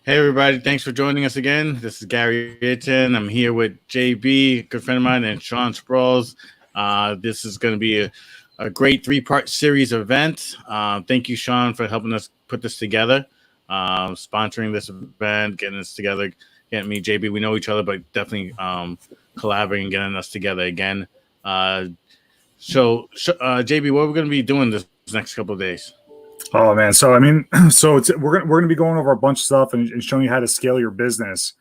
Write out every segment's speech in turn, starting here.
Hey everybody, thanks for joining us again. This is Gary Hitton. I'm here with JB, a good friend of mine, and Shaun Sprouls. This is going to be a great three-part series event. Thank you, Shaun, for helping us put this together, sponsoring this event, getting us together, getting me, JB. We know each other, but definitely collaborating, getting us together again. JB, what are we going to be doing this next couple of days? Oh man, so I mean, we're gonna be going over a bunch of stuff and showing you how to scale your business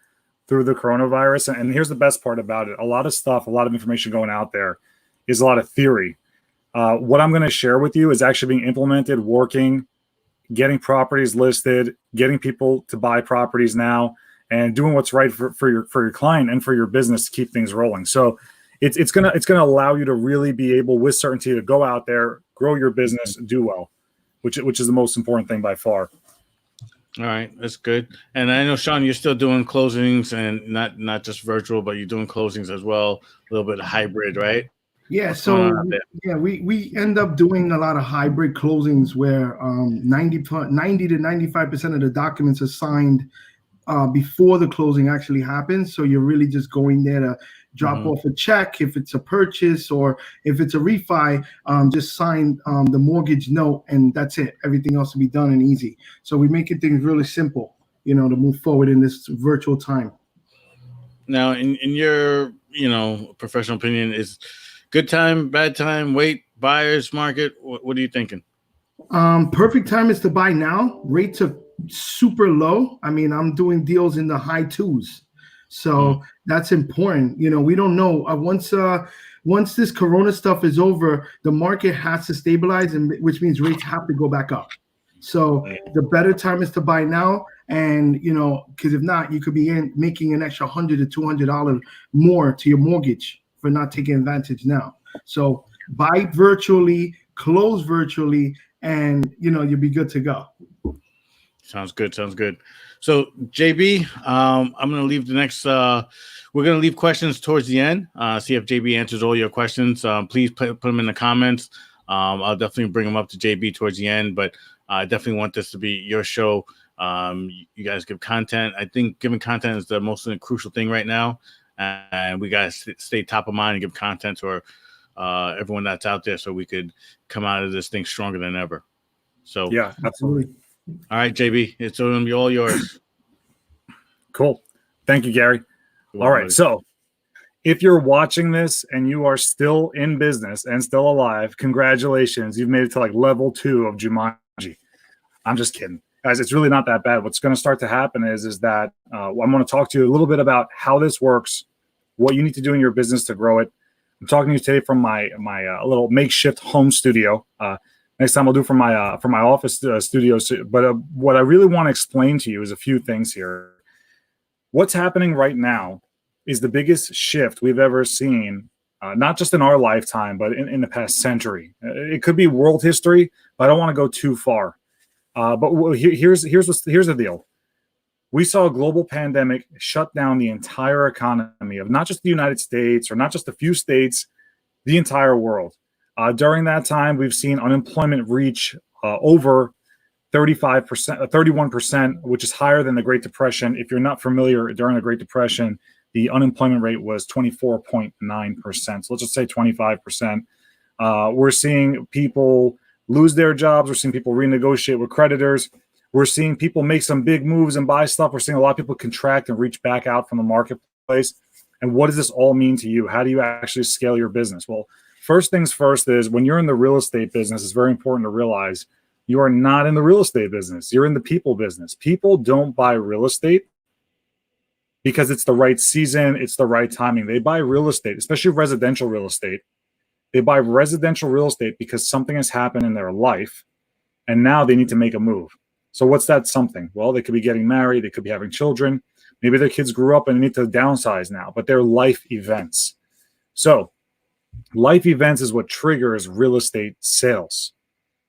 through the coronavirus. And here's the best part about it: a lot of stuff, a lot of information going out there is a lot of theory. What I'm going to share with you is actually being implemented, working, getting properties listed, getting people to buy properties now, and doing what's right for your client and for your business to keep things rolling. So it's gonna allow you to really be able, with certainty, to go out there, grow your business, do well, which is the most important thing by far. All right, that's good. And I know, Shaun, you're still doing closings, and not just virtual, but you're doing closings as well, a little bit of hybrid, right? Yeah, so we end up doing a lot of hybrid closings where 90 to 95% of the documents are signed before the closing actually happens. So you're really just going there to drop off a check if it's a purchase, or if it's a refi, just sign the mortgage note, and that's it. Everything else will be done and easy. So we make things really simple, to move forward in this virtual time. Now, in your professional opinion, is good time, bad time, wait, buyer's market? What are you thinking? Perfect time is to buy now. Rates are super low. I mean, I'm doing deals in the high twos. So that's important. We don't know. Once this Corona stuff is over, the market has to stabilize, and which means rates have to go back up. So the better time is to buy now. And, because if not, you could be making an extra $100 to $200 more to your mortgage for not taking advantage now. So buy virtually, close virtually, and, you'll be good to go. Sounds good. So, JB, I'm going to leave the next. We're going to leave questions towards the end. See if JB answers all your questions. Please put them in the comments. I'll definitely bring them up to JB towards the end. But I definitely want this to be your show. You guys give content. I think giving content is the most crucial thing right now, and we got to stay top of mind and give content to everyone that's out there, so we could come out of this thing stronger than ever. So yeah, absolutely. All right, JB, it's going to be all yours. Cool. Thank you, Gary. All right. So if you're watching this and you are still in business and still alive, congratulations. You've made it to like level 2 of Jumanji. I'm just kidding. Guys, it's really not that bad. What's going to start to happen is that I'm going to talk to you a little bit about how this works, what you need to do in your business to grow it. I'm talking to you today from my little makeshift home studio. Next time I'll do from my office studio. But what I really want to explain to you is a few things here. What's happening right now is the biggest shift we've ever seen, not just in our lifetime, but in the past century. It could be world history, but I don't want to go too far. But here's the deal. We saw a global pandemic shut down the entire economy of not just the United States or not just a few states, the entire world. During that time, we've seen unemployment reach over 35%, 31%, which is higher than the Great Depression. If you're not familiar, during the Great Depression, the unemployment rate was 24.9%. So let's just say 25%. We're seeing people lose their jobs. We're seeing people renegotiate with creditors. We're seeing people make some big moves and buy stuff. We're seeing a lot of people contract and reach back out from the marketplace. And what does this all mean to you? How do you actually scale your business? Well, first things first is when you're in the real estate business, it's very important to realize you are not in the real estate business. You're in the people business. People don't buy real estate because it's the right season, it's the right timing. They buy real estate, especially residential real estate. They buy residential real estate because something has happened in their life, and now they need to make a move. So what's that something? Well, they could be getting married. They could be having children. Maybe their kids grew up and they need to downsize now, but they're life events. So life events is what triggers real estate sales.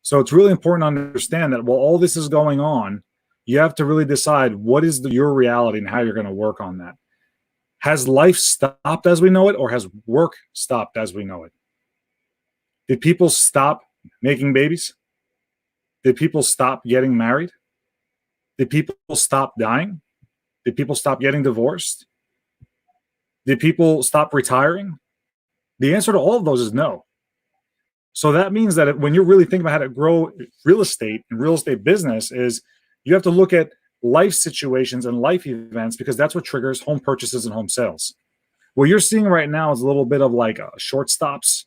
So it's really important to understand that while all this is going on, you have to really decide what is your reality and how you're going to work on that. Has life stopped as we know it, or has work stopped as we know it? Did people stop making babies? Did people stop getting married? Did people stop dying? Did people stop getting divorced? Did people stop retiring? The answer to all of those is no. So that means that when you're really thinking about how to grow real estate and real estate business, is you have to look at life situations and life events, because that's what triggers home purchases and home sales. What you're seeing right now is a little bit of like short stops.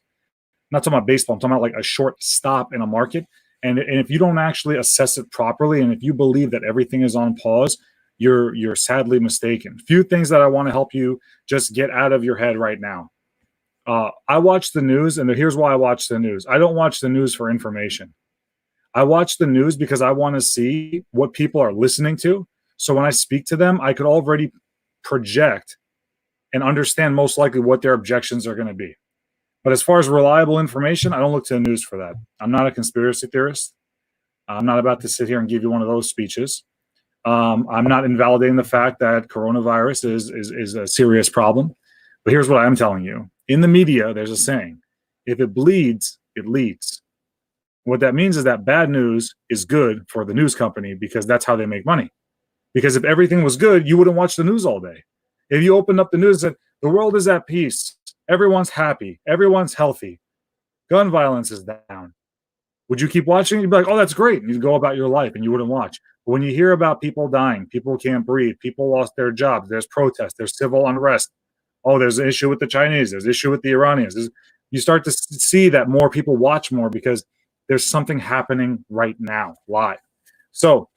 I'm not talking about baseball. I'm talking about like a short stop in a market. And if you don't actually assess it properly, and if you believe that everything is on pause, you're sadly mistaken. Few things that I want to help you just get out of your head right now. I watch the news, and here's why I watch the news. I don't watch the news for information. I watch the news because I want to see what people are listening to. So when I speak to them, I could already project and understand most likely what their objections are going to be. But as far as reliable information, I don't look to the news for that. I'm not a conspiracy theorist. I'm not about to sit here and give you one of those speeches. I'm not invalidating the fact that coronavirus is a serious problem. But here's what I'm telling you. In the media, there's a saying, if it bleeds, it leads. What that means is that bad news is good for the news company, because that's how they make money. Because if everything was good, you wouldn't watch the news all day. If you opened up the news and said, the world is at peace, everyone's happy, everyone's healthy, gun violence is down, would you keep watching? You'd be like, oh, that's great. And you'd go about your life and you wouldn't watch. But when you hear about people dying, people can't breathe, people lost their jobs, there's protests, there's civil unrest. Oh, there's an issue with the Chinese, there's an issue with the Iranians. You start to see that more people watch more because there's something happening right now, live. So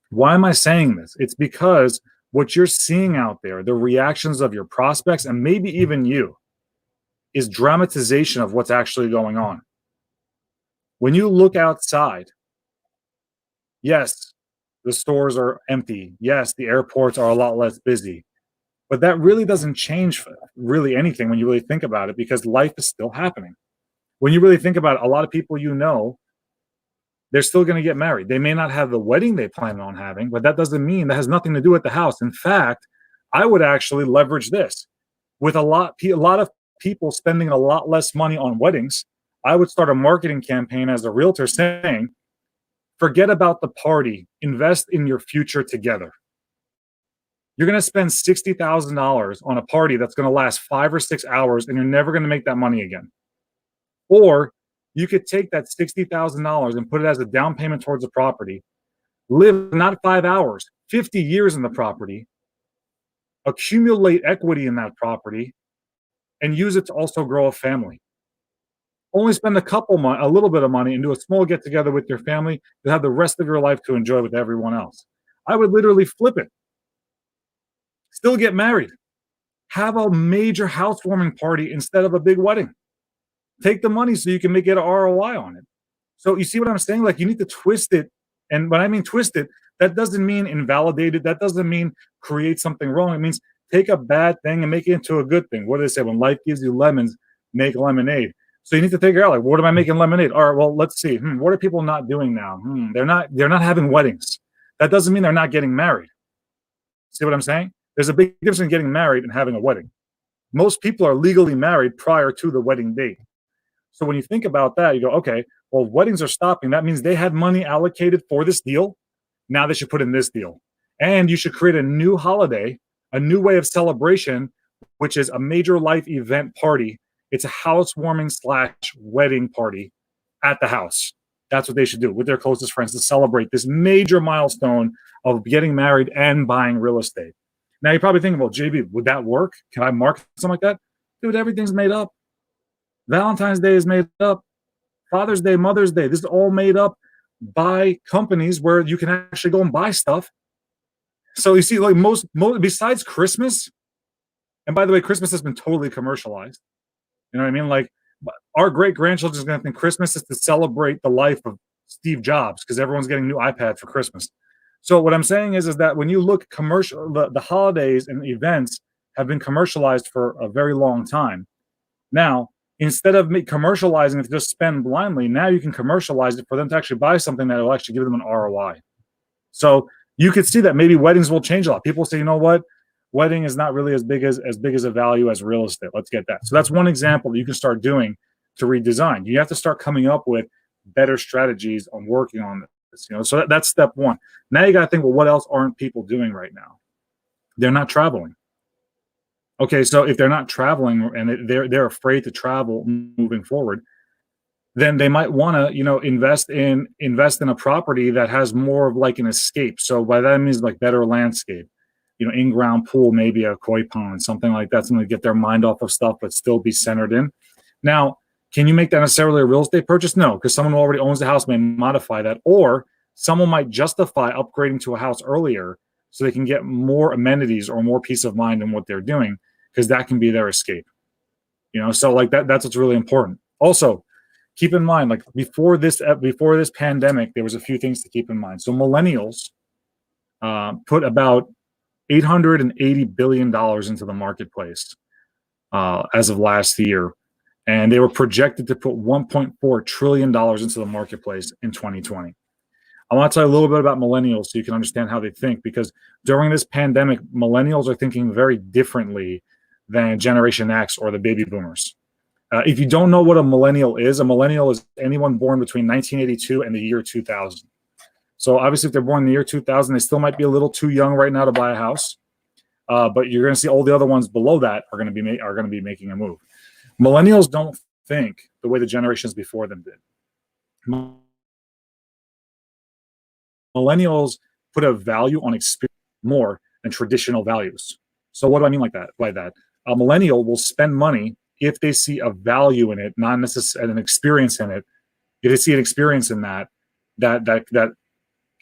why am I saying this? It's because what you're seeing out there, the reactions of your prospects, and maybe even you, is dramatization of what's actually going on. When you look outside, yes, the stores are empty. Yes, the airports are a lot less busy. But that really doesn't change really anything when you really think about it, because life is still happening. When you really think about it, a lot of people they're still going to get married. They may not have the wedding they plan on having, but that doesn't mean that has nothing to do with the house. In fact, I would actually leverage this. With a lot of people spending a lot less money on weddings, I would start a marketing campaign as a realtor saying, forget about the party, invest in your future together. You're going to spend $60,000 on a party that's going to last 5 or 6 hours, and you're never going to make that money again. Or you could take that $60,000 and put it as a down payment towards the property, live not 5 hours, 50 years in the property, accumulate equity in that property, and use it to also grow a family. Only spend a little bit of money and do a small get together with your family. You'll have the rest of your life to enjoy with everyone else. I would literally flip it. Still get married. Have a major housewarming party instead of a big wedding. Take the money so you can get an ROI on it. So you see what I'm saying? Like, you need to twist it. And when I mean twist it, that doesn't mean invalidate it. That doesn't mean create something wrong. It means take a bad thing and make it into a good thing. What do they say? When life gives you lemons, make lemonade. So you need to figure out, like, what am I making lemonade? All right, well, let's see. What are people not doing now? They're not having weddings. That doesn't mean they're not getting married. See what I'm saying? There's a big difference in getting married and having a wedding. Most people are legally married prior to the wedding date. So when you think about that, you go, okay, well, weddings are stopping. That means they had money allocated for this deal. Now they should put in this deal. And you should create a new holiday, a new way of celebration, which is a major life event party. It's a housewarming / wedding party at the house. That's what they should do with their closest friends to celebrate this major milestone of getting married and buying real estate. Now you're probably thinking, well, JB, would that work? Can I market something like that? Dude, everything's made up. Valentine's Day is made up. Father's Day, Mother's Day, this is all made up by companies where you can actually go and buy stuff. So you see, like most besides Christmas, and by the way, Christmas has been totally commercialized. You know what I mean? Like, our great-grandchildren is going to think Christmas is to celebrate the life of Steve Jobs because everyone's getting a new iPad for Christmas. So what I'm saying is that when you look commercial, the holidays and events have been commercialized for a very long time. Now, instead of commercializing it to just spend blindly, now you can commercialize it for them to actually buy something that will actually give them an ROI. So you could see that maybe weddings will change a lot. People say, you know what? Wedding is not really as big as a value as real estate. Let's get that. So that's one example that you can start doing to redesign. You have to start coming up with better strategies on working on this. So that's step one. Now you got to think, well, what else aren't people doing right now? They're not traveling. Okay, so if they're not traveling and they're afraid to travel moving forward, then they might want to, invest in a property that has more of like an escape. So by that I means like better landscape, in-ground pool, maybe a koi pond, something like that, something to get their mind off of stuff but still be centered in. Now, can you make that necessarily a real estate purchase? No, because someone who already owns the house may modify that, or someone might justify upgrading to a house earlier so they can get more amenities or more peace of mind in what they're doing, because that can be their escape. So like that's what's really important. Also, keep in mind, like before this pandemic, there was a few things to keep in mind. So millennials put about $880 billion into the marketplace as of last year. And they were projected to put $1.4 trillion into the marketplace in 2020. I want to tell you a little bit about millennials so you can understand how they think, because during this pandemic, millennials are thinking very differently than Generation X or the baby boomers. If you don't know what a millennial is anyone born between 1982 and the year 2000. So obviously, if they're born in the year 2000, they still might be a little too young right now to buy a house. But you're going to see all the other ones below that are going to be making a move. Millennials don't think the way the generations before them did. Millennials put a value on experience more than traditional values. So what do I mean by that? A millennial will spend money if they see a value in it, not necessarily an experience in it. If they see an experience in that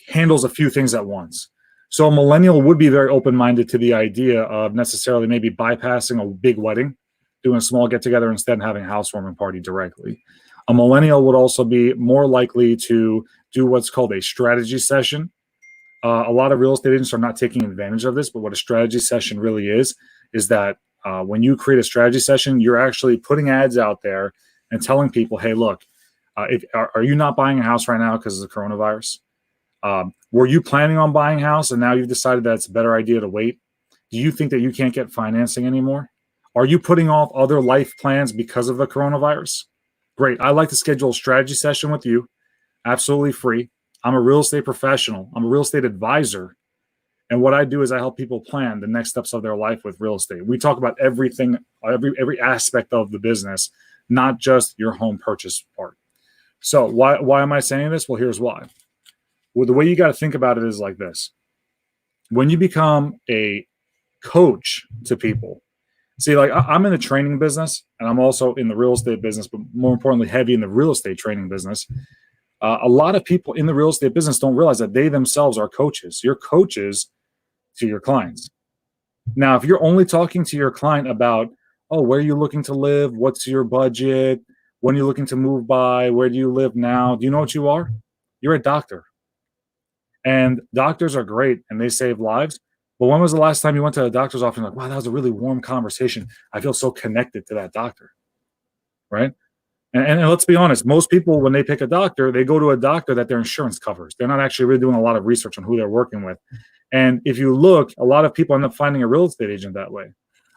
handles a few things at once. So a millennial would be very open-minded to the idea of necessarily maybe bypassing a big wedding, doing a small get-together instead and having a housewarming party directly. A millennial would also be more likely to do what's called a strategy session. A lot of real estate agents are not taking advantage of this, but what a strategy session really is that when you create a strategy session, you're actually putting ads out there and telling people, hey, look, are you not buying a house right now because of the coronavirus? Were you planning on buying a house and now you've decided that it's a better idea to wait? Do you think that you can't get financing anymore? Are you putting off other life plans because of the coronavirus? Great. I'd like to schedule a strategy session with you. Absolutely free. I'm a real estate professional. I'm a real estate advisor. And what I do is I help people plan the next steps of their life with real estate. We talk about everything, every aspect of the business, not just your home purchase part. So why am I saying this? Well, here's why. Well, the way you got to think about it is like this. When you become a coach to people, see, like I'm in the training business and I'm also in the real estate business, but more importantly, heavy in the real estate training business. A lot of people in the real estate business don't realize that they themselves are coaches. You're coaches to your clients. Now, if you're only talking to your client about, oh, where are you looking to live? What's your budget? When are you looking to move by? Where do you live now? Do you know what you are? You're a doctor. And doctors are great and they save lives. But when was the last time you went to a doctor's office and like, wow, that was a really warm conversation. I feel so connected to that doctor, right? And let's be honest, most people, when they pick a doctor, they go to a doctor that their insurance covers. They're not actually really doing a lot of research on who they're working with. And if you look, a lot of people end up finding a real estate agent that way.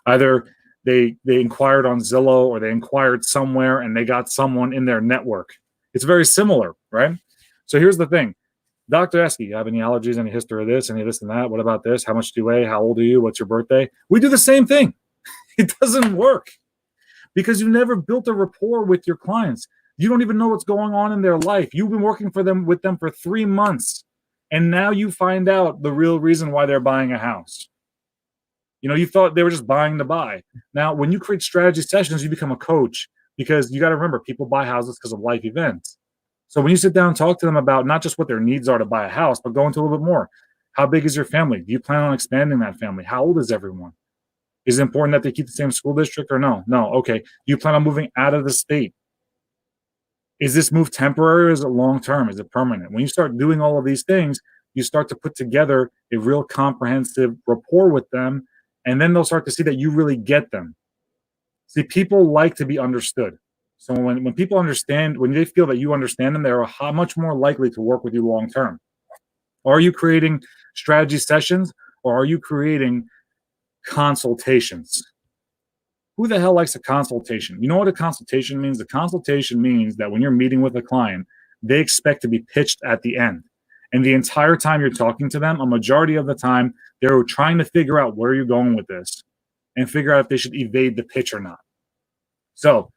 Either they inquired on Zillow or they inquired somewhere and they got someone in their network. It's very similar, right? So here's the thing. Doctor asks you, have any allergies, any history of this, any of this and that? What about this? How much do you weigh? How old are you? What's your birthday? We do the same thing. It doesn't work because you never built a rapport with your clients. You don't even know what's going on in their life. You've been working with them for 3 months, and now you find out the real reason why they're buying a house. You thought they were just buying to buy. Now, when you create strategy sessions, you become a coach because you got to remember, people buy houses because of life events. So when you sit down and talk to them about not just what their needs are to buy a house, but go into a little bit more. How big is your family? Do you plan on expanding that family? How old is everyone? Is it important that they keep the same school district or no? No. Okay. Do you plan on moving out of the state? Is this move temporary or is it long-term? Is it permanent? When you start doing all of these things, you start to put together a real comprehensive rapport with them, and then they'll start to see that you really get them. See, people like to be understood. So when people understand, when they feel that you understand them, they're much more likely to work with you long term. Are you creating strategy sessions or are you creating consultations? Who the hell likes a consultation? You know what a consultation means? The consultation means that when you're meeting with a client, they expect to be pitched at the end. And the entire time you're talking to them, a majority of the time, they're trying to figure out where you're going with this and figure out if they should evade the pitch or not. So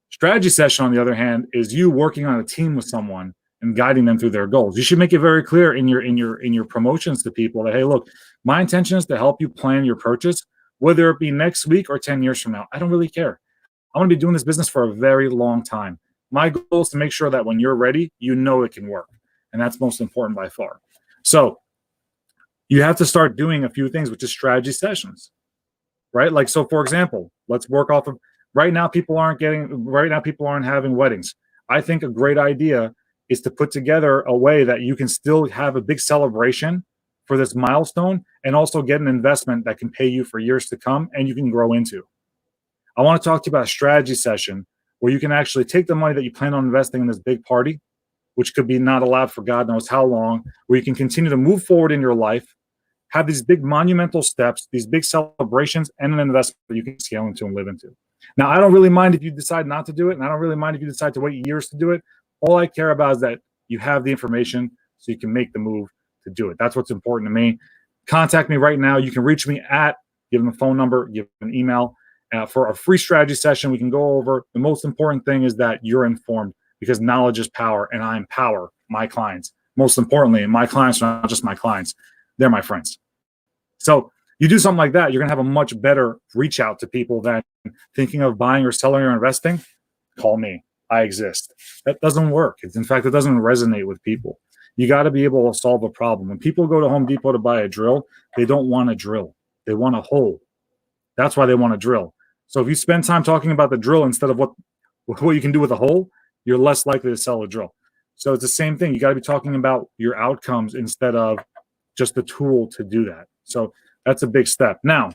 strategy session, on the other hand, is you working on a team with someone and guiding them through their goals. You should make it very clear in your promotions to people that, hey, look, my intention is to help you plan your purchase, whether it be next week or 10 years from now. I don't really care. I'm going to be doing this business for a very long time. My goal is to make sure that when you're ready, you know it can work. And that's most important by far. So you have to start doing a few things, which is strategy sessions, right? Like, so for example, let's work off of, right now people aren't having weddings. I think a great idea is to put together a way that you can still have a big celebration for this milestone and also get an investment that can pay you for years to come and you can grow into. I want to talk to you about a strategy session where you can actually take the money that you plan on investing in this big party, which could be not allowed for God knows how long, where you can continue to move forward in your life, have these big monumental steps, these big celebrations, and an investment that you can scale into and live into. Now, I don't really mind if you decide not to do it, and I don't really mind if you decide to wait years to do it. All I care about is that you have the information so you can make the move to do it. That's what's important to me. Contact me right now. You can reach me at, give them a phone number, give them an email. For a free strategy session, we can go over. The most important thing is that you're informed, because knowledge is power, and I empower my clients. Most importantly, my clients are not just my clients, they're my friends. So you do something like that, you're going to have a much better reach out to people than thinking of buying or selling or investing. Call me. I exist. That doesn't work. In fact, it doesn't resonate with people. You got to be able to solve a problem. When people go to Home Depot to buy a drill, they don't want a drill. They want a hole. That's why they want a drill. So if you spend time talking about the drill instead of what you can do with a hole, you're less likely to sell a drill. So it's the same thing. You got to be talking about your outcomes instead of just the tool to do that. So that's a big step. Now,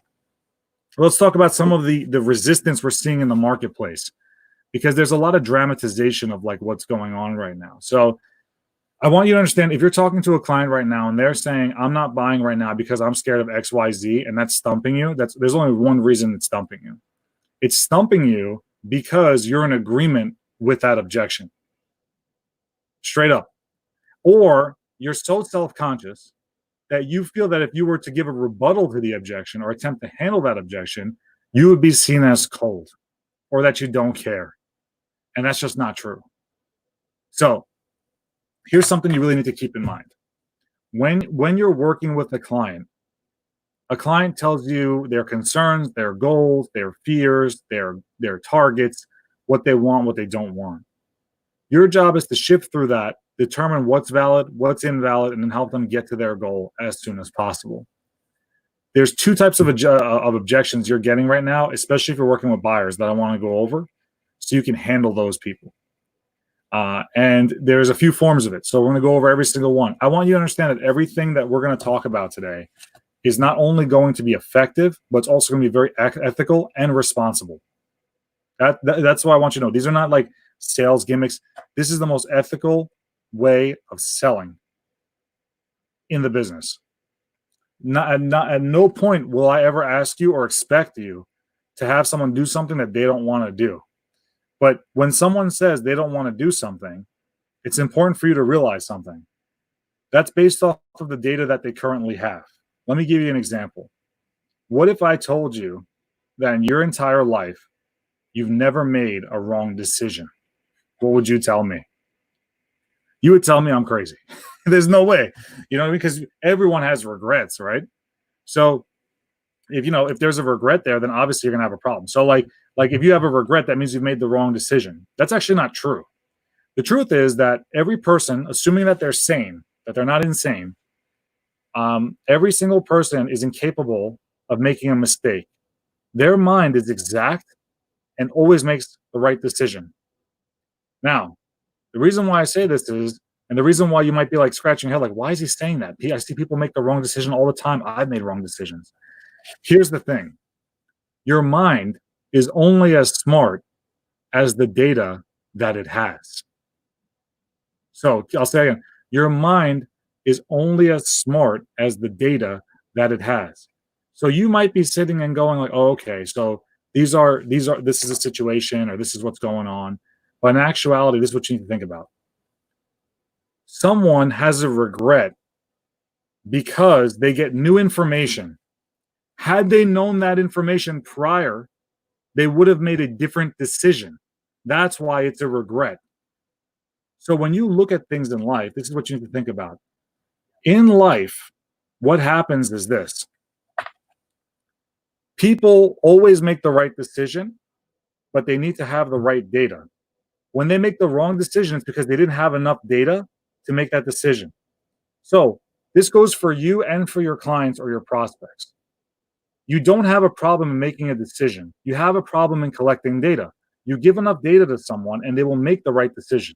let's talk about some of the resistance we're seeing in the marketplace, because there's a lot of dramatization of like what's going on right now. So I want you to understand, if you're talking to a client right now and they're saying, I'm not buying right now because I'm scared of X, Y, Z, and that's stumping you, there's only one reason it's stumping you. It's stumping you because you're in agreement with that objection. Straight up. Or you're so self-conscious that you feel that if you were to give a rebuttal to the objection or attempt to handle that objection, you would be seen as cold or that you don't care. And that's just not true. So here's something you really need to keep in mind. When you're working with a client tells you their concerns, their goals, their fears, their targets, what they want, what they don't want. Your job is to shift through that, determine what's valid, what's invalid, and then help them get to their goal as soon as possible. There's two types of objections you're getting right now, especially if you're working with buyers, that I want to go over so you can handle those people. And there's a few forms of it. So we're going to go over every single one. I want you to understand that everything that we're going to talk about today is not only going to be effective, but it's also going to be very ethical and responsible. That's why I want you to know. These are not like sales gimmicks. This is the most ethical way of selling in the business. At no point will I ever ask you or expect you to have someone do something that they don't want to do. But when someone says they don't want to do something, it's important for you to realize something. That's based off of the data that they currently have. Let me give you an example. What if I told you that in your entire life, you've never made a wrong decision? What would you tell me? You would tell me I'm crazy. There's no way, because everyone has regrets, right? So if there's a regret there, then obviously you're going to have a problem. So like if you have a regret, that means you've made the wrong decision. That's actually not true. The truth is that every person, assuming that they're sane, that they're not insane, every single person is incapable of making a mistake. Their mind is exact and always makes the right decision. Now, the reason why I say this is, and the reason why you might be like scratching your head, like, why is he saying that? I see people make the wrong decision all the time. I've made wrong decisions. Here's the thing. Your mind is only as smart as the data that it has. So I'll say again, your mind is only as smart as the data that it has. So you might be sitting and going like, oh, okay, so this is a situation, or this is what's going on. But in actuality, this is what you need to think about. someone has a regret because they get new information. Had they known that information prior, they would have made a different decision. That's why it's a regret. So when you look at things in life, this is what you need to think about. In life, what happens is this. People always make the right decision, but they need to have the right data. When they make the wrong decision, it's because they didn't have enough data to make that decision. So this goes for you and for your clients or your prospects. You don't have a problem in making a decision. You have a problem in collecting data. You give enough data to someone and they will make the right decision.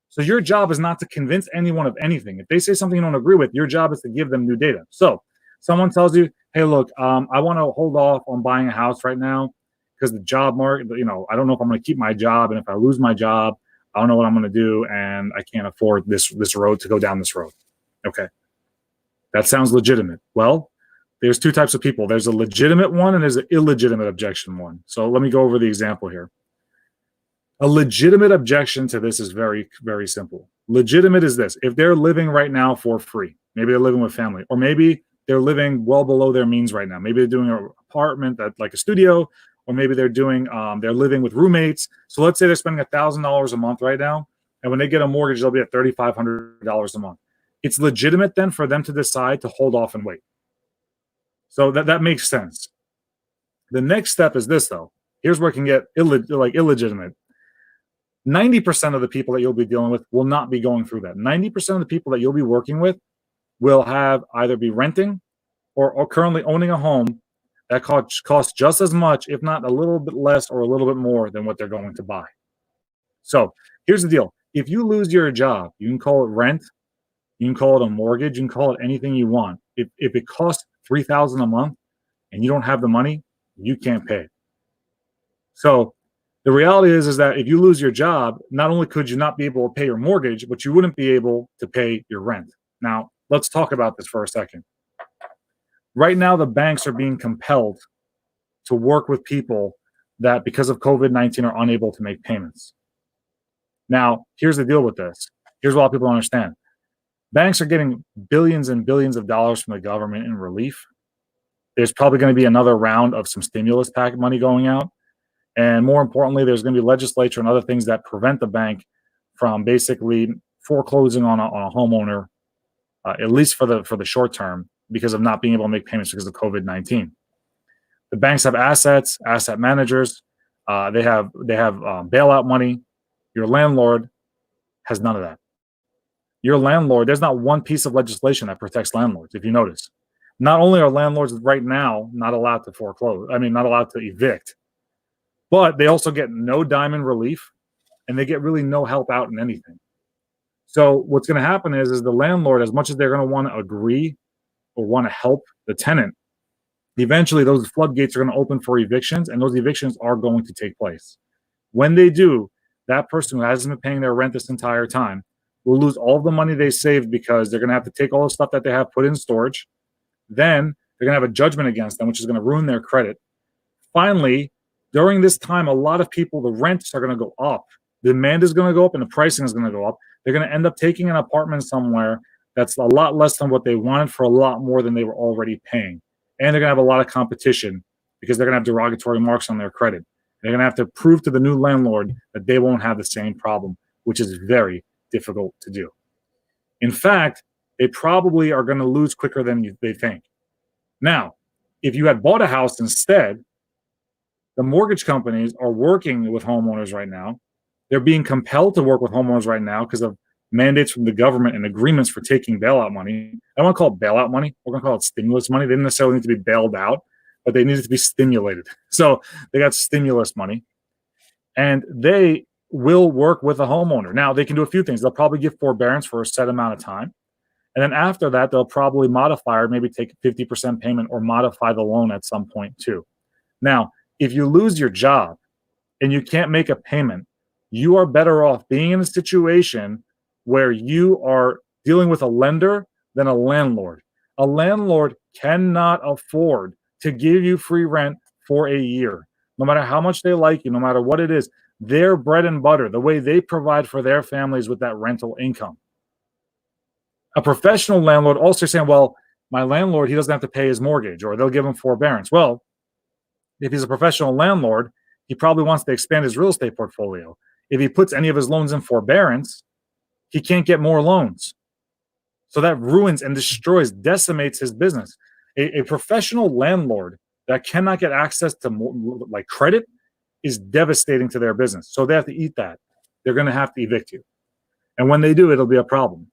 So your job is not to convince anyone of anything. If they say something you don't agree with, your job is to give them new data. So someone tells you, hey, look, I want to hold off on buying a house right now because the job market, I don't know if I'm going to keep my job. And if I lose my job, I don't know what I'm going to do. And I can't afford this road to go down this road. Okay. That sounds legitimate. Well, there's two types of people. There's a legitimate one and there's an illegitimate objection one. So let me go over the example here. A legitimate objection to this is very, very simple. Legitimate is this. If they're living right now for free, maybe they're living with family, or maybe they're living well below their means right now. Maybe they're doing an apartment that's like a studio, or maybe they're doing, they're living with roommates. So let's say they're spending $1,000 a month right now. And when they get a mortgage, they'll be at $3,500 a month. It's legitimate then for them to decide to hold off and wait. So that makes sense. The next step is this, though. Here's where it can get illegitimate. 90% of the people that you'll be dealing with will not be going through that. 90% of the people that you'll be working with will have either be renting or currently owning a home that costs just as much, if not a little bit less or a little bit more than what they're going to buy. So here's the deal. If you lose your job, you can call it rent, you can call it a mortgage, you can call it anything you want. If it costs $3,000 a month and you don't have the money, you can't pay. So the reality is that if you lose your job, not only could you not be able to pay your mortgage, but you wouldn't be able to pay your rent. Now, let's talk about this for a second. Right now, the banks are being compelled to work with people that, because of COVID-19, are unable to make payments. Now, here's the deal with this. Here's what a lot of people don't understand. Banks are getting billions and billions of dollars from the government in relief. There's probably going to be another round of some stimulus pack money going out. And more importantly, there's going to be legislature and other things that prevent the bank from basically foreclosing on a homeowner, at least for the short term, because of not being able to make payments because of COVID-19. The banks have assets, asset managers. They have bailout money. Your landlord has none of that. Your landlord, there's not one piece of legislation that protects landlords, if you notice. Not only are landlords right now not allowed to foreclose, not allowed to evict, but they also get no dime in relief, and they get really no help out in anything. So what's going to happen is the landlord, as much as they're going to want to agree or want to help the tenant, eventually those floodgates are going to open for evictions, and those evictions are going to take place. When they do, that person who hasn't been paying their rent this entire time will lose all the money they saved because they're going to have to take all the stuff that they have put in storage. Then they're going to have a judgment against them, which is going to ruin their credit. Finally, during this time, a lot of people, the rents are going to go up. The demand is going to go up and the pricing is going to go up. They're going to end up taking an apartment somewhere that's a lot less than what they wanted for a lot more than they were already paying. And they're going to have a lot of competition because they're going to have derogatory marks on their credit. They're going to have to prove to the new landlord that they won't have the same problem, which is very difficult to do. In fact, they probably are going to lose quicker than they think. Now, if you had bought a house instead, the mortgage companies are working with homeowners right now. They're being compelled to work with homeowners right now because of mandates from the government and agreements for taking bailout money. I don't want to call it bailout money. We're going to call it stimulus money. They didn't necessarily need to be bailed out, but they needed to be stimulated. So they got stimulus money, and they will work with a homeowner. Now, they can do a few things. They'll probably give forbearance for a set amount of time. And then after that, they'll probably modify or maybe take a 50% payment or modify the loan at some point too. Now, if you lose your job and you can't make a payment, you are better off being in a situation where you are dealing with a lender than a landlord. A landlord cannot afford to give you free rent for a year. No matter how much they like you, no matter what it is, their bread and butter, the way they provide for their families with that rental income. A professional landlord also saying, well, my landlord, he doesn't have to pay his mortgage, or they'll give him forbearance. Well, if he's a professional landlord, he probably wants to expand his real estate portfolio. If he puts any of his loans in forbearance, he can't get more loans. So that ruins and destroys, decimates his business. A professional landlord that cannot get access to like credit is devastating to their business. So they have to eat that. They're going to have to evict you. And when they do, it'll be a problem.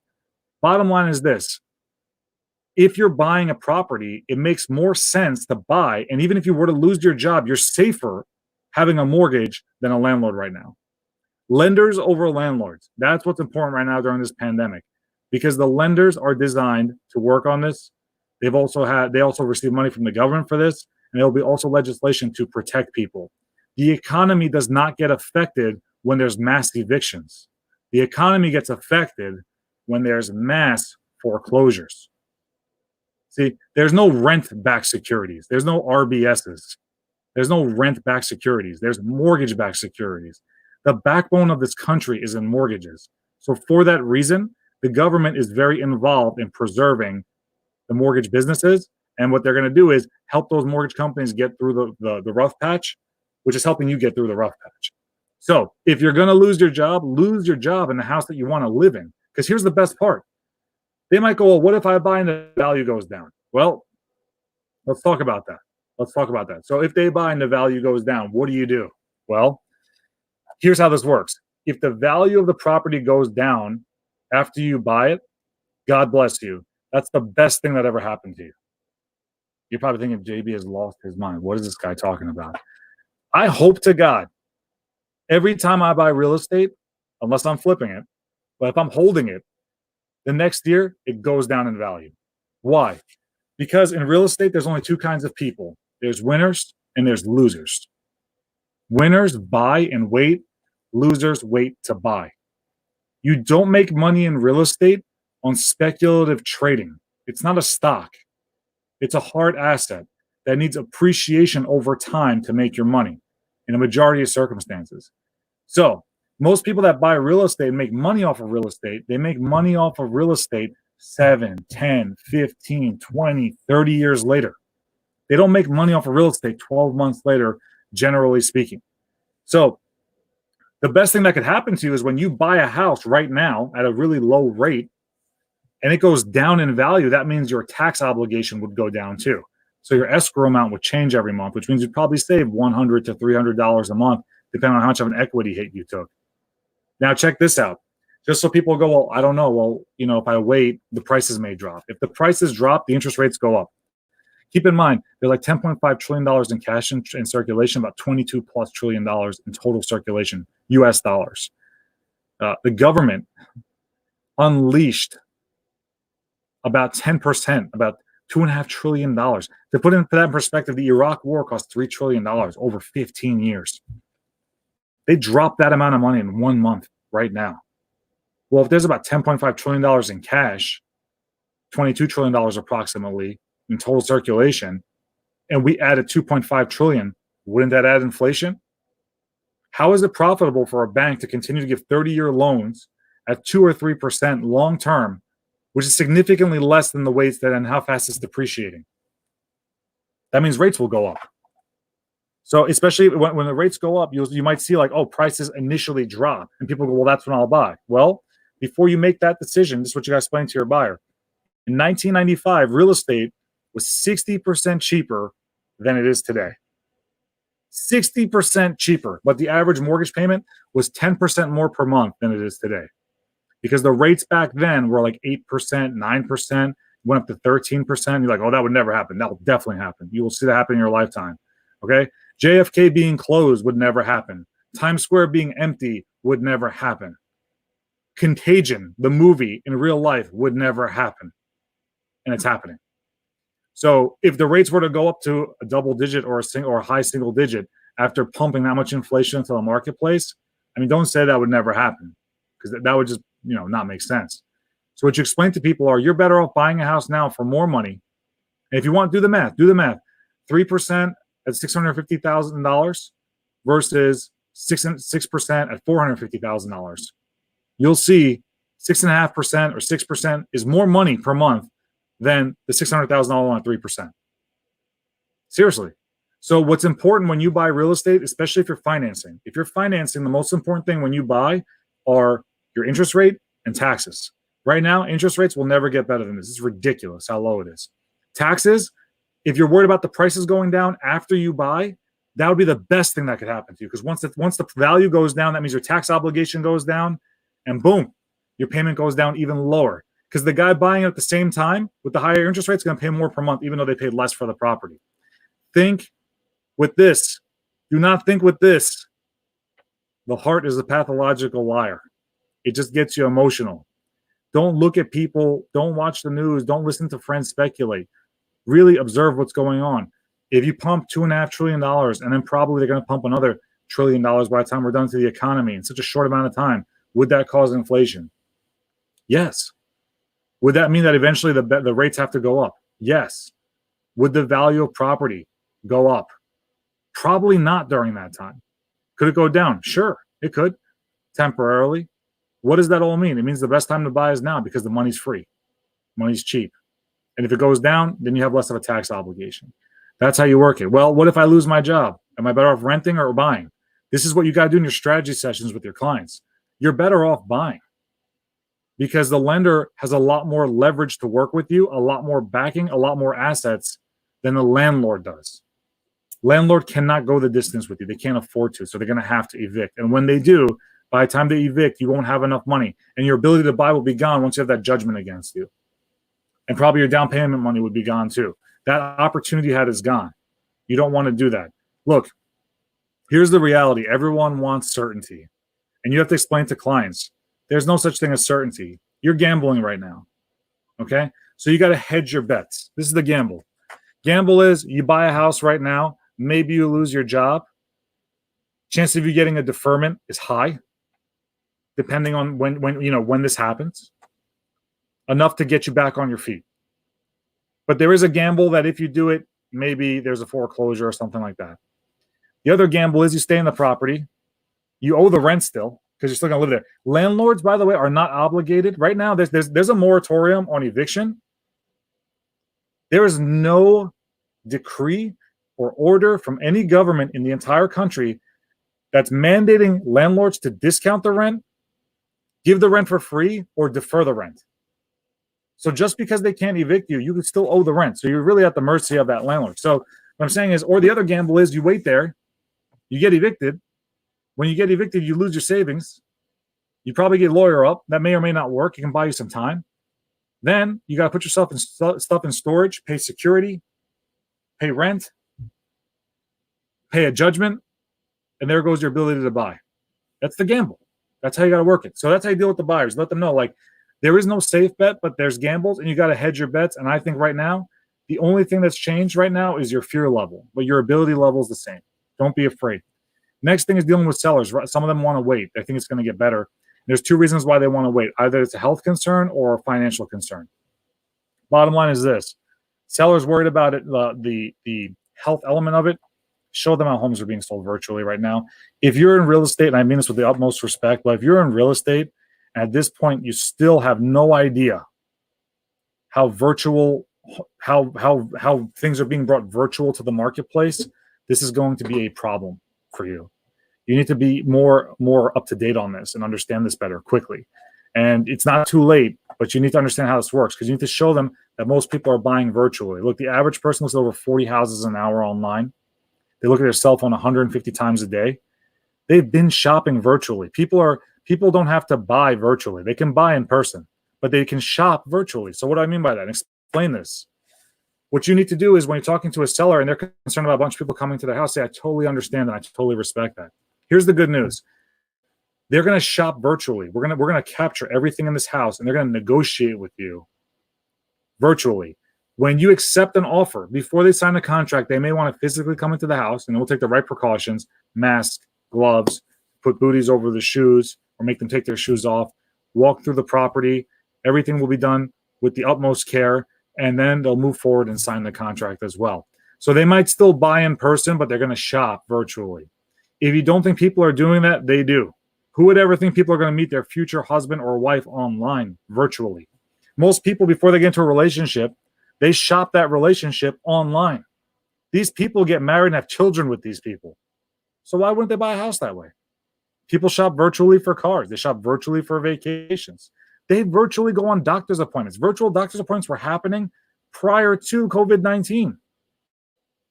Bottom line is this. If you're buying a property, it makes more sense to buy. And even if you were to lose your job, you're safer having a mortgage than a landlord right now. Lenders over landlords. That's what's important right now during this pandemic, because the lenders are designed to work on this. They also receive money from the government for this, and there'll be also legislation to protect people. The economy does not get affected when there's mass evictions. The economy gets affected when there's mass foreclosures. See, there's no rent-backed securities. There's no RBSs. There's no rent-backed securities. There's mortgage-backed securities. The backbone of this country is in mortgages. So for that reason, the government is very involved in preserving the mortgage businesses. And what they're going to do is help those mortgage companies get through the rough patch, which is helping you get through the rough patch. So if you're going to lose your job in the house that you want to live in. Because here's the best part. They might go, well, what if I buy and the value goes down? Well, let's talk about that. So if they buy and the value goes down, what do you do? Well, here's how this works. If the value of the property goes down after you buy it, God bless you. That's the best thing that ever happened to you. You're probably thinking JB has lost his mind. What is this guy talking about? I hope to God, every time I buy real estate, unless I'm flipping it, but if I'm holding it, the next year it goes down in value. Why? Because in real estate, there's only two kinds of people. There's winners and there's losers. Winners buy and wait. Losers wait to buy. You don't make money in real estate on speculative trading. It's not a stock. It's a hard asset that needs appreciation over time to make your money in a majority of circumstances. So most people that buy real estate and make money off of real estate, they make money off of real estate 7, 10, 15, 20, 30 years later. They don't make money off of real estate 12 months later, generally speaking. So the best thing that could happen to you is when you buy a house right now at a really low rate and it goes down in value, that means your tax obligation would go down too. So your escrow amount would change every month, which means you'd probably save $100 to $300 a month, depending on how much of an equity hit you took. Now, check this out. Just so people go, well, I don't know. Well, if I wait, the prices may drop. If the prices drop, the interest rates go up. Keep in mind, there's like $10.5 trillion in cash in circulation, about $22+ trillion in total circulation, US dollars. The government unleashed about 10%, about $2.5 trillion. To put into that in perspective, the Iraq war cost $3 trillion over 15 years. They dropped that amount of money in 1 month right now. Well, if there's about $10.5 trillion in cash, $22 trillion approximately in total circulation, and we added $2.5 trillion, wouldn't that add inflation? How is it profitable for a bank to continue to give 30-year loans at 2 or 3% long term, which is significantly less than the rates and how fast it's depreciating? That means rates will go up. So especially when the rates go up, you might see like, oh, prices initially drop. And people go, well, that's when I'll buy. Well, before you make that decision, this is what you got to explain to your buyer. In 1995, real estate was 60% cheaper than it is today. 60% cheaper. But the average mortgage payment was 10% more per month than it is today. Because the rates back then were like 8%, 9%, went up to 13%. You're like, oh, that would never happen. That will definitely happen. You will see that happen in your lifetime. Okay? JFK being closed would never happen. Times Square being empty would never happen. Contagion, the movie in real life, would never happen. And it's happening. So if the rates were to go up to a double digit or a high single digit after pumping that much inflation into the marketplace, I mean, don't say that would never happen, because that would just, not make sense. So what you explain to people are, you're better off buying a house now for more money. And if you want, do the math. 3% at $650,000 versus 6% at $450,000. You'll see 6.5% or 6% is more money per month than the $600,000 loan at 3%. Seriously. So what's important when you buy real estate, especially if you're financing, the most important thing when you buy are your interest rate and taxes. Right now, interest rates will never get better than this. It's ridiculous how low it is. Taxes, if you're worried about the prices going down after you buy, that would be the best thing that could happen to you, because once the value goes down, that means your tax obligation goes down, and boom, your payment goes down even lower. Because the guy buying it at the same time with the higher interest rates is going to pay more per month, even though they paid less for the property. Think with this. Do not think with this. The heart is a pathological liar. It just gets you emotional. Don't look at people. Don't watch the news. Don't listen to friends speculate. Really observe what's going on. If you pump $2.5 trillion, and then probably they're going to pump another $1 trillion by the time we're done to the economy in such a short amount of time, would that cause inflation? Yes. Would that mean that eventually the rates have to go up? Yes. Would the value of property go up? Probably not during that time. Could it go down? Sure, it could, temporarily. What does that all mean? It means the best time to buy is now, because the money's free. Money's cheap. And if it goes down, then you have less of a tax obligation. That's how you work it. Well, what if I lose my job? Am I better off renting or buying? This is what you got to do in your strategy sessions with your clients. You're better off buying, because the lender has a lot more leverage to work with you, a lot more backing, a lot more assets than the landlord does. Landlord cannot go the distance with you. They can't afford to, so they're going to have to evict. And when they do, by the time they evict, you won't have enough money, and your ability to buy will be gone once you have that judgment against you. And probably your down payment money would be gone too. That opportunity you had is gone. You don't want to do that. Look, here's the reality. Everyone wants certainty. And you have to explain to clients, there's no such thing as certainty. You're gambling right now. Okay? So you got to hedge your bets. This is the gamble. Gamble is you buy a house right now, maybe you lose your job. Chance of you getting a deferment is high, depending on when this happens. Enough to get you back on your feet. But there is a gamble that if you do it, maybe there's a foreclosure or something like that. The other gamble is you stay in the property. You owe the rent still, because you're still going to live there. Landlords, by the way, are not obligated. Right now, there's a moratorium on eviction. There is no decree or order from any government in the entire country that's mandating landlords to discount the rent, give the rent for free, or defer the rent. So just because they can't evict you, you can still owe the rent. So you're really at the mercy of that landlord. So what I'm saying is, or the other gamble is you wait there, you get evicted. When you get evicted, you lose your savings. You probably get a lawyer up. That may or may not work. It can buy you some time. Then you got to put yourself in stuff in storage, pay security, pay rent, pay a judgment, and there goes your ability to buy. That's the gamble. That's how you got to work it. So that's how you deal with the buyers. Let them know, like, there is no safe bet, but there's gambles, and you got to hedge your bets. And I think right now, the only thing that's changed right now is your fear level, but your ability level is the same. Don't be afraid. Next thing is dealing with sellers. Some of them want to wait. I think it's going to get better. There's two reasons why they want to wait. Either it's a health concern or a financial concern. Bottom line is this. Sellers worried about it, the health element of it. Show them how homes are being sold virtually right now. If you're in real estate, and I mean this with the utmost respect, but if you're in real estate, at this point, you still have no idea how virtual, how things are being brought virtual to the marketplace. This is going to be a problem for you. You need to be more up to date on this and understand this better quickly. And it's not too late, but you need to understand how this works, because you need to show them that most people are buying virtually. Look, the average person looks at over 40 houses an hour online. They look at their cell phone 150 times a day. They've been shopping virtually. People don't have to buy virtually. They can buy in person, but they can shop virtually. So what do I mean by that? Explain this. What you need to do is when you're talking to a seller and they're concerned about a bunch of people coming to their house, say, I totally understand and I totally respect that. Here's the good news. They're going to shop virtually. We're going to capture everything in this house, and they're going to negotiate with you virtually. When you accept an offer, before they sign a contract, they may want to physically come into the house, and we'll take the right precautions, mask, gloves, put booties over the shoes, or make them take their shoes off, walk through the property. Everything will be done with the utmost care, and then they'll move forward and sign the contract as well. So they might still buy in person, but they're going to shop virtually. If you don't think people are doing that, they do. Who would ever think people are going to meet their future husband or wife online, virtually? Most people, before they get into a relationship, they shop that relationship online. These people get married and have children with these people. So why wouldn't they buy a house that way? People shop virtually for cars. They shop virtually for vacations. They virtually go on doctor's appointments. Virtual doctor's appointments were happening prior to COVID-19.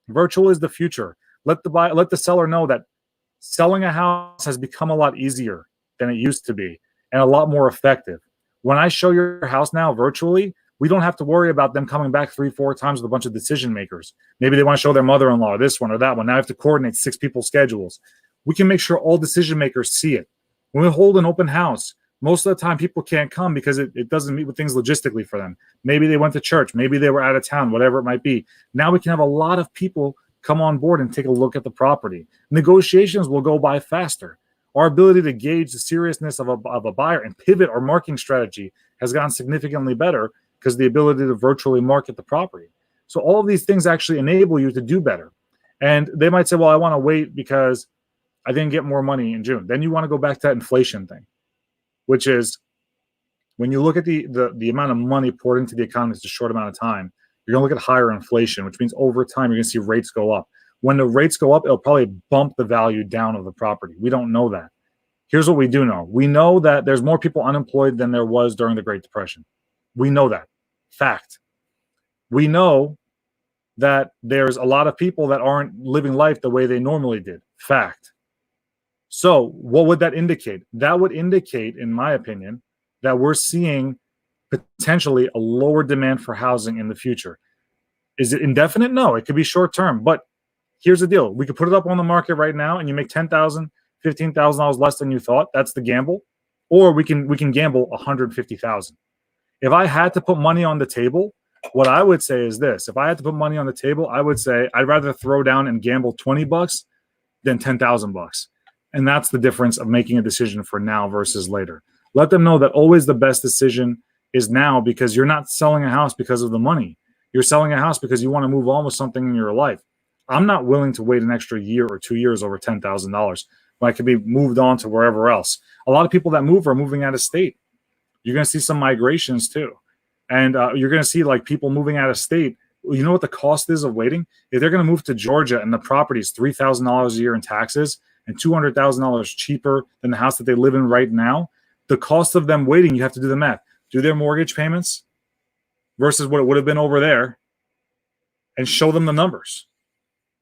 Virtual is the future. Let the seller know that selling a house has become a lot easier than it used to be and a lot more effective. When I show your house now virtually, we don't have to worry about them coming back 3-4 times with a bunch of decision makers. Maybe they want to show their mother-in-law this one or that one. Now I have to coordinate 6 people's schedules. We can make sure all decision makers see it. When we hold an open house, most of the time people can't come because it doesn't meet with things logistically for them. Maybe they went to church. Maybe they were out of town, whatever it might be. Now we can have a lot of people come on board and take a look at the property. Negotiations will go by faster. Our ability to gauge the seriousness of a buyer and pivot our marketing strategy has gotten significantly better because of the ability to virtually market the property. So all of these things actually enable you to do better. And they might say, well, I want to wait because I didn't get more money in June. Then you want to go back to that inflation thing, which is when you look at the amount of money poured into the economy in a short amount of time, you're going to look at higher inflation, which means over time you're going to see rates go up. When the rates go up, it'll probably bump the value down of the property. We don't know that. Here's what we do know. We know that there's more people unemployed than there was during the Great Depression. We know that. Fact. We know that there's a lot of people that aren't living life the way they normally did. Fact. So what would that indicate? That would indicate, in my opinion, that we're seeing potentially a lower demand for housing in the future. Is it indefinite? No, it could be short term. But here's the deal. We could put it up on the market right now and you make $10,000, $15,000 less than you thought. That's the gamble. Or we can gamble $150,000. If I had to put money on the table, what I would say is this. If I had to put money on the table, I would say I'd rather throw down and gamble $20 than $10,000. And that's the difference of making a decision for now versus later. Let them know that always the best decision is now, because you're not selling a house because of the money. You're selling a house because you want to move on with something in your life. I'm not willing to wait an extra year or 2 years over $10,000 when I could be moved on to wherever else. A lot of people that move are moving out of state. You're going to see some migrations too. And you're going to see like people moving out of state. You know what the cost is of waiting? If they're going to move to Georgia and the property is $3,000 a year in taxes and $200,000 cheaper than the house that they live in right now, the cost of them waiting, you have to do the math. Do their mortgage payments versus what it would have been over there and show them the numbers.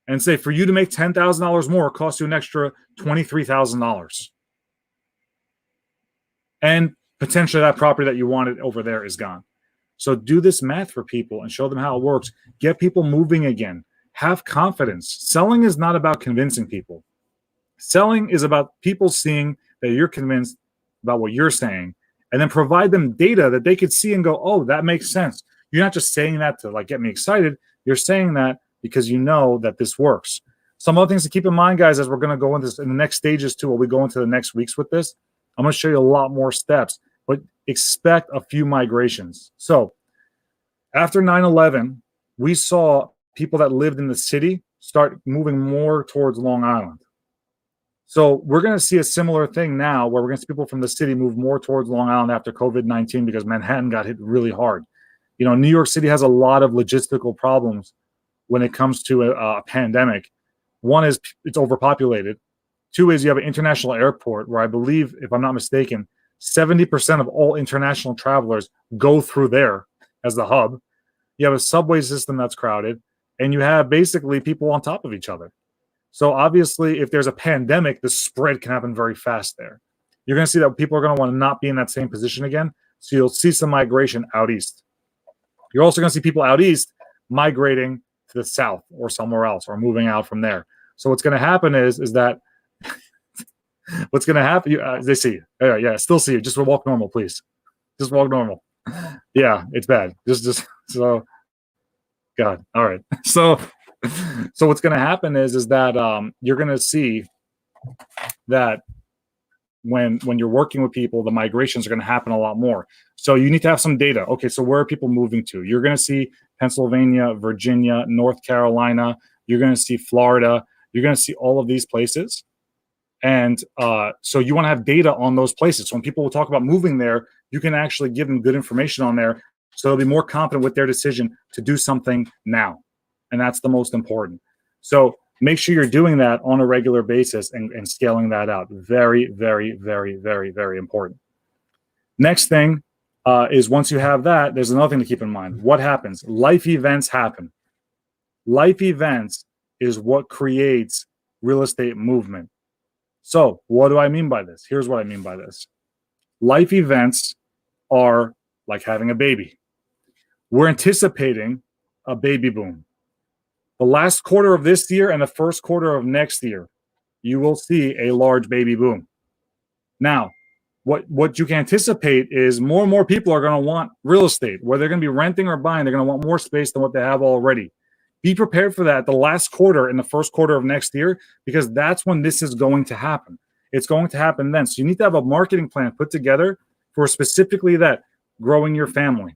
And say, for you to make $10,000 more, it costs you an extra $23,000. And potentially that property that you wanted over there is gone. So do this math for people and show them how it works. Get people moving again. Have confidence. Selling is not about convincing people. Selling is about people seeing that you're convinced about what you're saying, and then provide them data that they could see and go, oh, that makes sense. You're not just saying that to like get me excited. You're saying that because you know that this works. Some other things to keep in mind, guys, as we're going to go into this in the next stages too, while we go into the next weeks with this, I'm going to show you a lot more steps, but expect a few migrations. So after 9/11, we saw people that lived in the city start moving more towards Long Island. So we're going to see a similar thing now where we're going to see people from the city move more towards Long Island after COVID-19 because Manhattan got hit really hard. You know, New York City has a lot of logistical problems when it comes to a pandemic. One is it's overpopulated. Two is you have an international airport where I believe, if I'm not mistaken, 70% of all international travelers go through there as the hub. You have a subway system that's crowded, and you have basically people on top of each other. So obviously, if there's a pandemic, the spread can happen very fast there. You're going to see that people are going to want to not be in that same position again. So you'll see some migration out east. You're also going to see people out east migrating to the south or somewhere else or moving out from there. So what's going to happen is that what's going to happen? They see you. Yeah, still see you. Just walk normal, please. Just walk normal. Yeah, it's bad. Just so. God. All right. So what's going to happen is that you're going to see that when you're working with people, the migrations are going to happen a lot more. So you need to have some data. Okay, so where are people moving to? You're going to see Pennsylvania, Virginia, North Carolina. You're going to see Florida. You're going to see all of these places. And so you want to have data on those places. So when people will talk about moving there, you can actually give them good information on there, so they'll be more confident with their decision to do something now. And that's the most important. So make sure you're doing that on a regular basis and scaling that out. Very, very, very, very, very important. Next thing is, once you have that, there's another thing to keep in mind. What happens? Life events happen. Life events is what creates real estate movement. So what do I mean by this? Here's what I mean by this. Life events are like having a baby. We're anticipating a baby boom. The last quarter of this year and the first quarter of next year, you will see a large baby boom. Now, what you can anticipate is more and more people are going to want real estate. Whether they're going to be renting or buying, they're going to want more space than what they have already. Be prepared for that the last quarter and the first quarter of next year, because that's when this is going to happen. It's going to happen then. So you need to have a marketing plan put together for specifically that, growing your family,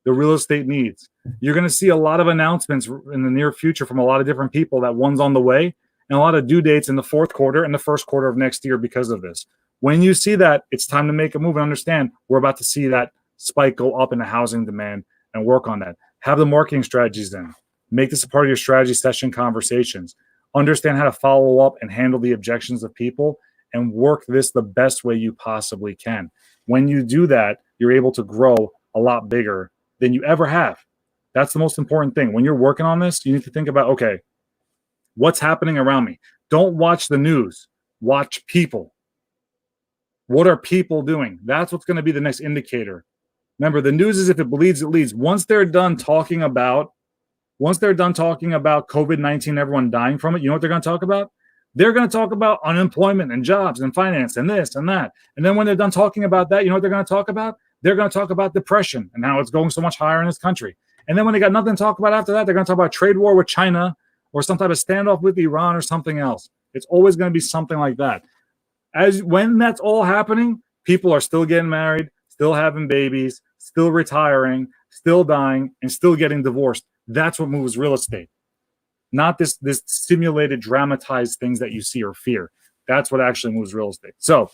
the real estate needs. You're going to see a lot of announcements in the near future from a lot of different people that one's on the way, and a lot of due dates in the fourth quarter and the first quarter of next year because of this. When you see that, it's time to make a move and understand we're about to see that spike go up in the housing demand and work on that. Have the marketing strategies then. Make this a part of your strategy session conversations. Understand how to follow up and handle the objections of people, and work this the best way you possibly can. When you do that, you're able to grow a lot bigger than you ever have. That's the most important thing. When you're working on this, you need to think about, okay, what's happening around me? Don't watch the news. Watch people. What are people doing? That's what's going to be the next indicator. Remember, the news is if it bleeds, it leads. Once they're done talking about COVID-19, everyone dying from it, you know what they're going to talk about? They're going to talk about unemployment and jobs and finance and this and that. And then when they're done talking about that, you know what they're going to talk about? They're going to talk about depression and how it's going so much higher in this country. And then when they got nothing to talk about after that, they're going to talk about trade war with China or some type of standoff with Iran or something else. It's always going to be something like that. When that's all happening, people are still getting married, still having babies, still retiring, still dying, and still getting divorced. That's what moves real estate. Not this simulated, dramatized things that you see or fear. That's what actually moves real estate. So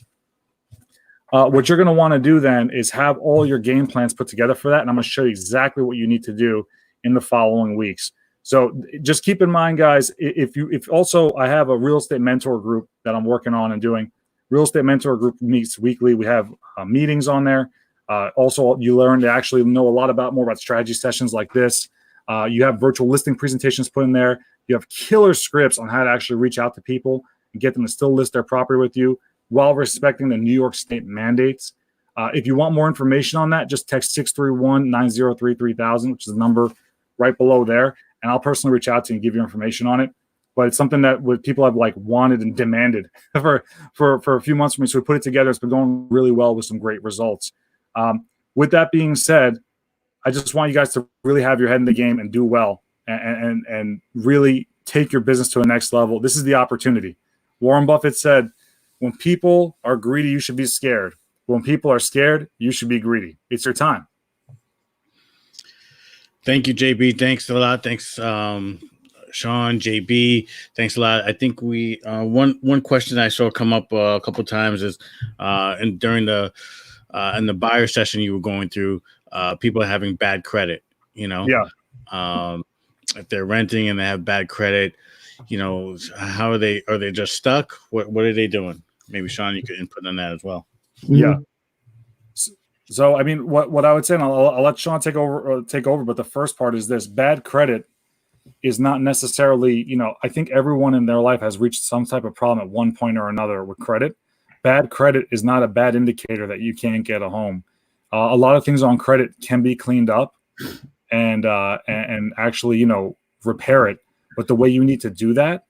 what you're going to want to do then is have all your game plans put together for that. And I'm going to show you exactly what you need to do in the following weeks. So just keep in mind, guys, if also I have a real estate mentor group that I'm working on and doing. Real estate mentor group meets weekly. We have meetings on there. Also, you learn to actually know more about strategy sessions like this. You have virtual listing presentations put in there. You have killer scripts on how to actually reach out to people and get them to still list their property with you while respecting the New York State mandates. If you want more information on that, just text 631-903-3000, which is the number right below there. And I'll personally reach out to you and give you information on it. But it's something that people have wanted and demanded for a few months from me. So we put it together. It's been going really well with some great results. With that being said, I just want you guys to really have your head in the game and do well and really take your business to a next level. This is the opportunity. Warren Buffett said, when people are greedy, you should be scared. When people are scared, you should be greedy. It's your time. Thank you, JB. Thanks a lot. Thanks, Shaun, JB, thanks a lot. I think we one question I saw come up a couple of times is and during the in the buyer session you were going through, people are having bad credit, Yeah. If they're renting and they have bad credit, how are they just stuck? What are they doing? Maybe Shaun, you could input on that as well. Yeah. So I mean, what I would say, and I'll let Shaun take over, but the first part is this: bad credit is not necessarily, I think everyone in their life has reached some type of problem at one point or another with credit. Bad credit is not a bad indicator that you can't get a home. A lot of things on credit can be cleaned up and actually, repair it. But the way you need to do that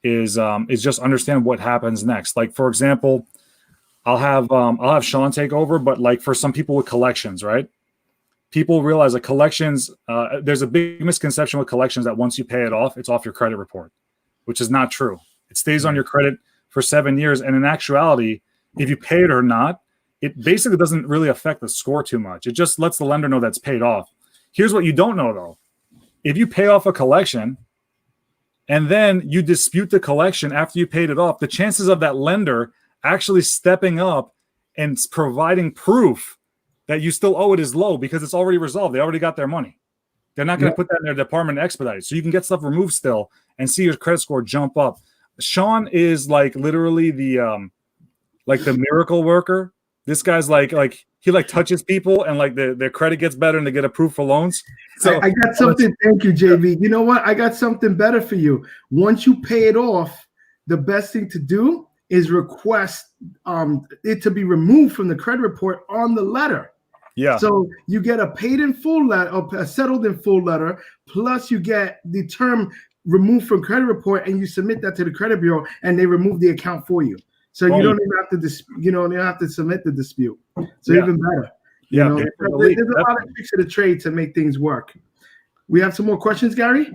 is just understand what happens next. Like, for example, I'll have Shaun take over, but for some people with collections, right? People realize that collections, there's a big misconception with collections that once you pay it off, it's off your credit report, which is not true. It stays on your credit for 7 years. And in actuality, if you pay it or not, it basically doesn't really affect the score too much. It just lets the lender know that's paid off. Here's what you don't know, though. If you pay off a collection and then you dispute the collection after you paid it off, the chances of that lender actually stepping up and providing proof that you still owe it is low because it's already resolved. They already got their money. They're not going to put that in their department and expedite it. So you can get stuff removed still and see your credit score jump up. Shaun is like literally the miracle worker. This guy's like he like touches people and like their credit gets better and they get approved for loans. So I got something. Thank you, JB. You know what? I got something better for you. Once you pay it off, the best thing to do is request it to be removed from the credit report on the letter. Yeah. So you get a paid in full letter, or a settled in full letter, plus you get the term removed from credit report, and you submit that to the credit bureau, and they remove the account for you. So you don't even have to you don't have to submit the dispute. So even better. You know, there's a lot of tricks of the trade to make things work. We have some more questions, Gary?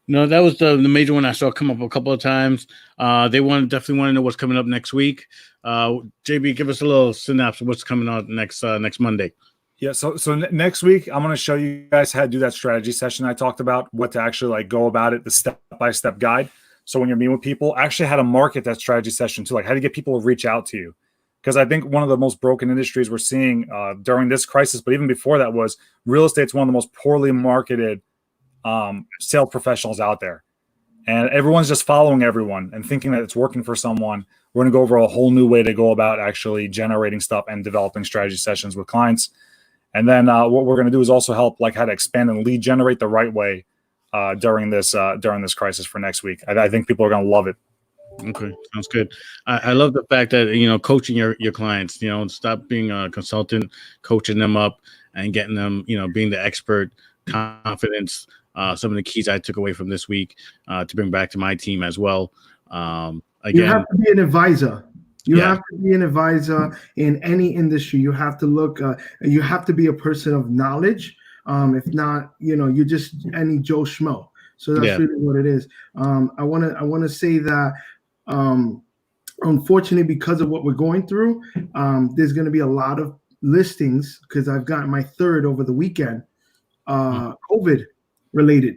No, that was the major one I saw come up a couple of times. They definitely want to know what's coming up next week. JB, give us a little synopsis of what's coming out next Monday. Yeah, so next week I'm going to show you guys how to do that strategy session I talked about, what to actually like go about it, the step-by-step guide. So when you're meeting with people, actually how to market that strategy session too, like how to get people to reach out to you. Because I think one of the most broken industries we're seeing during this crisis, but even before that, was real estate's one of the most poorly marketed sales professionals out there. And everyone's just following everyone and thinking that it's working for someone. We're going to go over a whole new way to go about actually generating stuff and developing strategy sessions with clients. And then what we're going to do is also help like how to expand and lead generate the right way during this crisis for next week. I think people are going to love it. Okay, sounds good. I love the fact that coaching your clients. Stop being a consultant, coaching them up and getting them being the expert, confidence. Some of the keys I took away from this week to bring back to my team as well. Again, you have to be an advisor. You have to be an advisor in any industry. You have to look. You have to be a person of knowledge. If not, you're just any Joe Schmo. So that's really what it is. I want to say that, unfortunately, because of what we're going through, there's going to be a lot of listings because I've gotten my third over the weekend, COVID related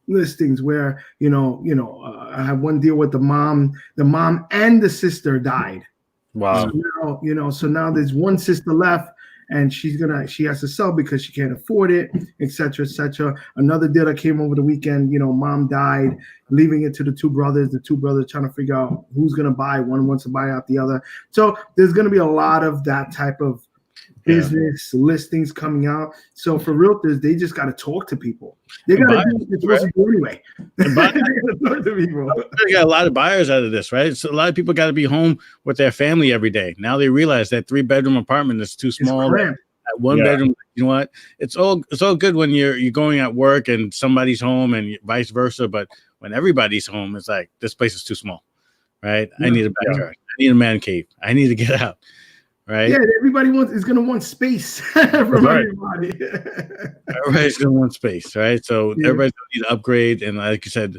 listings where I have one deal with the mom and the sister died. Wow. So now there's one sister left and she has to sell because she can't afford it, etc., etc. Another deal that came over the weekend, mom died, leaving it to the two brothers trying to figure out who's going to buy. One wants to buy out the other. So there's going to be a lot of that type of business listings coming out. So for realtors, they just got to talk to people. They got to do what they're supposed to do anyway. They got a lot of buyers out of this, right? So a lot of people got to be home with their family every day. Now they realize that 3-bedroom apartment is too small. That one bedroom, you know what? It's all good when you're going at work and somebody's home and vice versa. But when everybody's home, it's like this place is too small, right? I need a backyard. I need a man cave. I need to get out. Right. Yeah, everybody is going to want space from everybody. Everybody's going to want space, right? So everybody's going to need to upgrade. And like you said,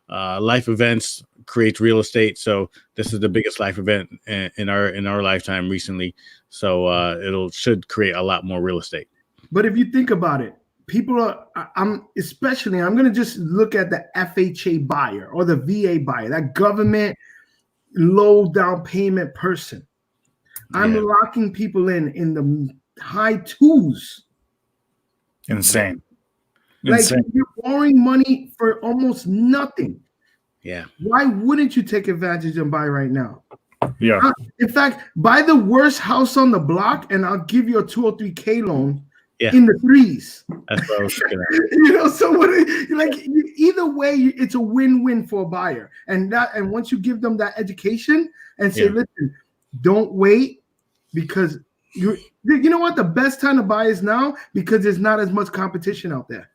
life events create real estate. So this is the biggest life event in our lifetime recently. So should create a lot more real estate. But if you think about it, I'm going to just look at the FHA buyer or the VA buyer, that government low down payment person. I'm locking people in the high 2s. Insane. Like you're borrowing money for almost nothing. Yeah. Why wouldn't you take advantage and buy right now? Yeah. In fact, buy the worst house on the block and I'll give you a 203K loan in the 3s. That's what I was thinking. So either way, it's a win-win for a buyer. And once you give them that education and say, listen, don't wait. Because you know what, the best time to buy is now because there's not as much competition out there.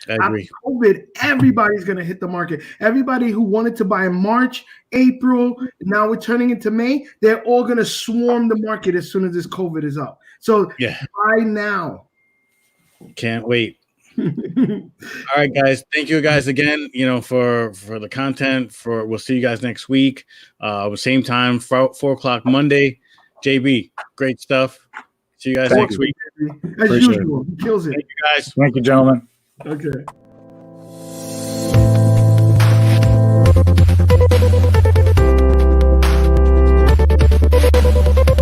I agree. After COVID, everybody's going to hit the market. Everybody who wanted to buy in March, April, now we're turning into May, they're all going to swarm the market as soon as this COVID is up. So buy now. Can't wait. All right, guys. Thank you guys again, for the content. We'll see you guys next week. Same time, 4:00 Monday. JB, great stuff. See you guys next week. As usual, kills it. Thank you, guys. Thank you, gentlemen. Okay.